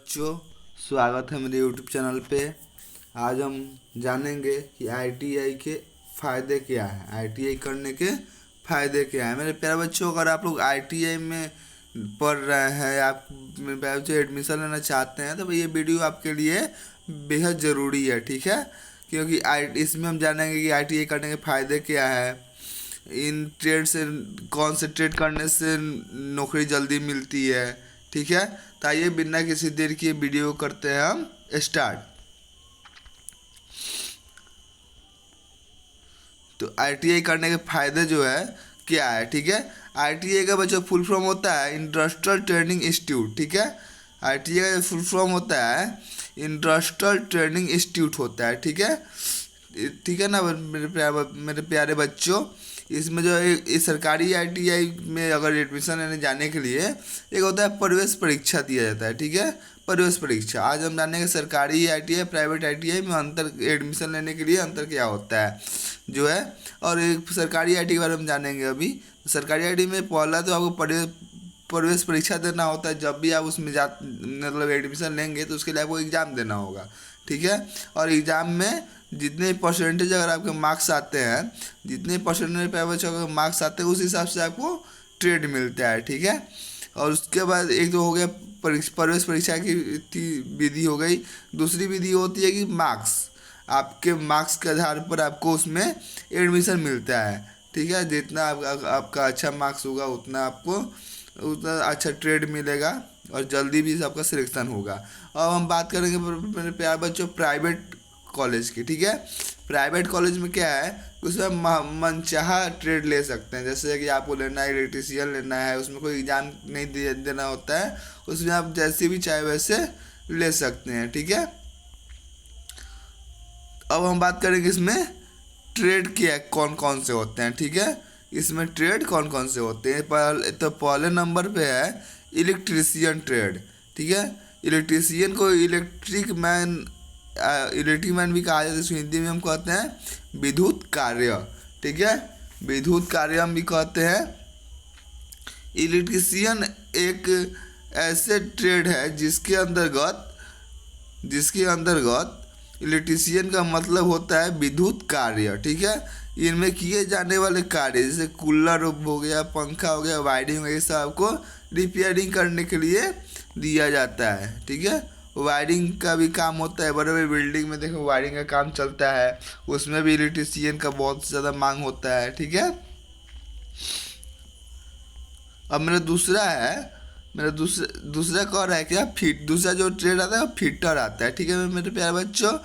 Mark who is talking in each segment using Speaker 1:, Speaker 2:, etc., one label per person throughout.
Speaker 1: बच्चों, स्वागत है मेरे यूट्यूब चैनल पे। आज हम जानेंगे कि आईटीआई के फ़ायदे क्या हैं। आईटीआई करने के फ़ायदे क्या हैं मेरे प्यारे बच्चों। अगर आप लोग आईटीआई में पढ़ रहे हैं, आप मेरे प्यारे बच्चों एडमिशन लेना चाहते हैं, तो ये वीडियो आपके लिए बेहद ज़रूरी है, ठीक है। क्योंकि इसमें हम जानेंगे कि आईटीआई करने के फ़ायदे क्या है, इन ट्रेड से कौन से ट्रेड करने से नौकरी जल्दी मिलती है, ठीक है। तो आइए बिना किसी देर की वीडियो करते हैं हम स्टार्ट। तो आईटीआई करने के फायदे जो है क्या है, ठीक है। आईटीआई का बच्चों फुल फॉर्म होता है इंडस्ट्रियल ट्रेनिंग इंस्टीट्यूट, ठीक है। आईटीआई का फुल फॉर्म होता है इंडस्ट्रियल ट्रेनिंग इंस्टीट्यूट होता है, ठीक है। ठीक है ना मेरे प्यारे बच्चों। इसमें जो है इस सरकारी आईटीआई में अगर एडमिशन लेने जाने के लिए एक होता है प्रवेश परीक्षा दिया जाता है, ठीक है। प्रवेश परीक्षा आज हम जानेंगे सरकारी आईटीआई प्राइवेट आईटीआई में अंतर, एडमिशन लेने के लिए अंतर क्या होता है जो है। और एक सरकारी आईटी के बारे में जानेंगे अभी। सरकारी आईटी में पहला तो आपको प्रवेश परीक्षा देना होता है। जब भी आप उसमें मतलब एडमिशन लेंगे तो उसके लिए आपको एग्ज़ाम देना होगा, ठीक है। और एग्ज़ाम में जितने परसेंटेज अगर आपके मार्क्स आते हैं, जितने परसेंटेज पे बच्चों के मार्क्स आते हैं, उस हिसाब से आपको ट्रेड मिलता है, ठीक है। और उसके बाद एक तो हो गया प्रवेश परीक्षा की विधि हो गई। दूसरी विधि होती है कि मार्क्स, आपके मार्क्स के आधार पर आपको उसमें एडमिशन मिलता है, ठीक है। जितना आपका अच्छा मार्क्स होगा उतना अच्छा ट्रेड मिलेगा और जल्दी भी आपका सिलेक्शन होगा। अब हम बात करेंगे मेरे प्यारे बच्चों प्राइवेट कॉलेज की, ठीक है। प्राइवेट कॉलेज में क्या है, उसमें मनचाहा ट्रेड ले सकते हैं। जैसे कि आपको लेना है इलेक्ट्रीशियन लेना है, उसमें कोई एग्ज़ाम नहीं देना होता है, उसमें आप जैसे भी चाहे वैसे ले सकते हैं, ठीक है। अब हम बात करेंगे इसमें ट्रेड क्या कौन कौन से होते हैं, ठीक है। इसमें ट्रेड कौन कौन से होते हैं, पहले नंबर पे है इलेक्ट्रीशियन ट्रेड, ठीक है। इलेक्ट्रीशियन को इलेक्ट्रिक मैन भी कहा जाता है। इसको हिंदी में हम कहते हैं विद्युत कार्य, ठीक है। विद्युत कार्य हम भी कहते हैं। इलेक्ट्रीशियन एक ऐसे ट्रेड है जिसके अंतर्गत इलेक्ट्रीशियन का मतलब होता है विद्युत कार्य, ठीक है। इनमें किए जाने वाले कार्य जैसे कूलर हो गया, पंखा हो गया, वायरिंग हो गया, ये सब आपको रिपेयरिंग करने के लिए दिया जाता है, ठीक है। वायरिंग का भी काम होता है, बड़े बड़े बिल्डिंग में देखो वायरिंग का काम चलता है, उसमें भी इलेक्ट्रीशियन का बहुत ज़्यादा मांग होता है, ठीक है। अब मेरा दूसरा कह रहा है क्या दूसरा जो ट्रेड आता है वो फिटर आता है, ठीक है मेरे प्यारे बच्चों।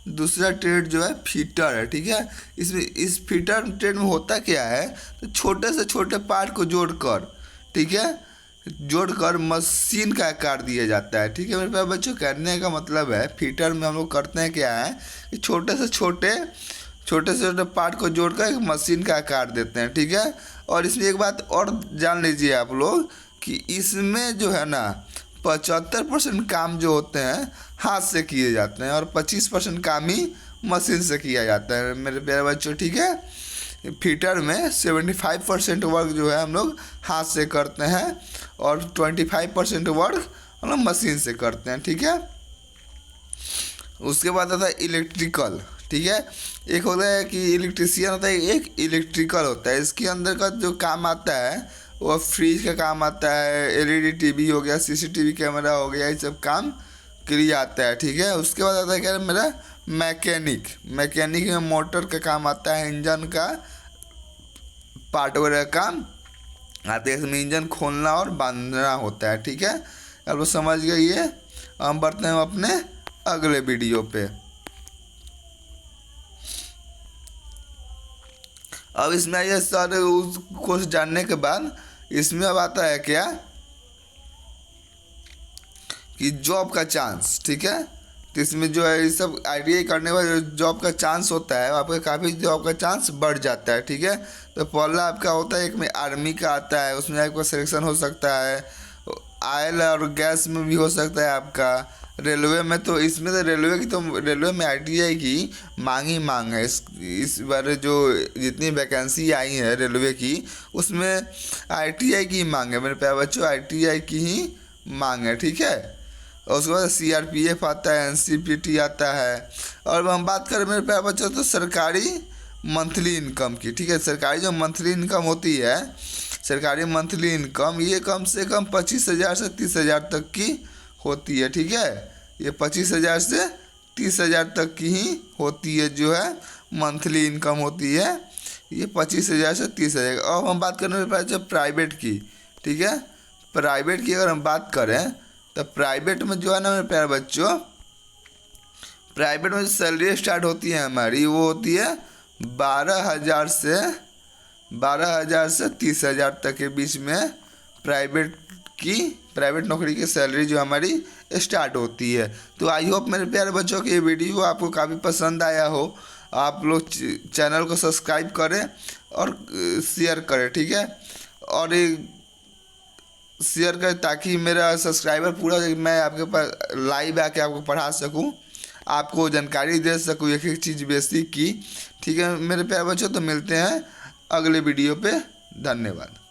Speaker 1: दूसरा ट्रेड जो है फिटर है, ठीक है। इसमें इस फिटर ट्रेड में होता क्या है, तो छोटे से छोटे पार्ट को जोड़कर, ठीक है, जोड़कर मशीन का आकार दिया जाता है, ठीक है मेरे प्यारे बच्चों। कहने का मतलब है फिटर में हम लोग करते हैं क्या है कि छोटे से छोटे पार्ट को जोड़कर एक मशीन का आकार देते हैं, ठीक है। और इसमें एक बात और जान लीजिए आप लोग कि इसमें जो है ना 75% काम जो होते हैं हाथ से किए जाते हैं और 25% काम ही मशीन से किया जाता है मेरे प्यारे बच्चों, ठीक है। फिटर में 75% वर्क जो है हम लोग हाथ से करते हैं और 25% वर्क हम लोग मशीन से करते हैं, ठीक है। उसके बाद आता है इलेक्ट्रिकल, ठीक है। एक होता है कि इलेक्ट्रीशियन होता है, एक इलेक्ट्रिकल होता है। इसके अंदर का जो काम आता है वो फ्रिज का काम आता है, एलईडी टीवी हो गया, सीसीटीवी कैमरा हो गया, ये सब काम के लिए आता है, ठीक है। उसके बाद आता है क्या मेरा मैकेनिक में मोटर का काम आता है, इंजन का पार्ट वगैरह काम आते हैं। इसमें इंजन खोलना और बांधना होता है, ठीक है। अब लोग समझ गए ये। हम बढ़ते हैं अपने अगले वीडियो पे। अब इसमें ये सारे उस कोर्स जानने के बाद इसमें अब आता है क्या कि जॉब का चांस, ठीक है। तो इसमें जो है ये सब आईटीआई करने के बाद जॉब का चांस होता है, आपका काफ़ी जॉब का चांस बढ़ जाता है, ठीक है। तो पहला आपका होता है एक में आर्मी का आता है, उसमें आपका सिलेक्शन हो सकता है। ऑयल और गैस में भी हो सकता है आपका। रेलवे में तो इसमें तो रेलवे में आईटीआई की मांग है। इस बार जो जितनी वैकेंसी आई है रेलवे की उसमें आईटीआई की मांग है मेरे प्यारे बच्चों, आईटीआई की ही मांग है, ठीक है। और उसके बाद CRPF आता है, NCPT आता है। और हम बात करें मेरे प्यारे बच्चों तो सरकारी मंथली इनकम की, ठीक है। सरकारी जो मंथली इनकम होती है, सरकारी मंथली इनकम ये कम से कम 25,000 से 30,000 तक की होती है, ठीक है। ये 25,000 से 30,000 तक की ही होती है जो है मंथली इनकम होती है, ये 25,000 से 30,000। अब हम बात करें मेरे पास जो प्राइवेट की, ठीक है। प्राइवेट की अगर हम बात करें तो प्राइवेट में जो है ना मेरे प्यारे बच्चों, प्राइवेट में जो सैलरी स्टार्ट होती है हमारी वो होती है 12,000 से 30,000 तक के बीच में प्राइवेट नौकरी की सैलरी जो हमारी स्टार्ट होती है। तो आई होप मेरे प्यारे बच्चों की ये वीडियो आपको काफ़ी पसंद आया हो। आप लोग चैनल को सब्सक्राइब करें और शेयर करें, ठीक है। और ये शेयर करें ताकि मेरा सब्सक्राइबर पूरा मैं आपके पास लाइव आके आपको पढ़ा सकूं, आपको जानकारी दे सकूं एक एक चीज़ बेसिक की, ठीक है मेरे प्यारे बच्चों। तो मिलते हैं अगले वीडियो पे, धन्यवाद।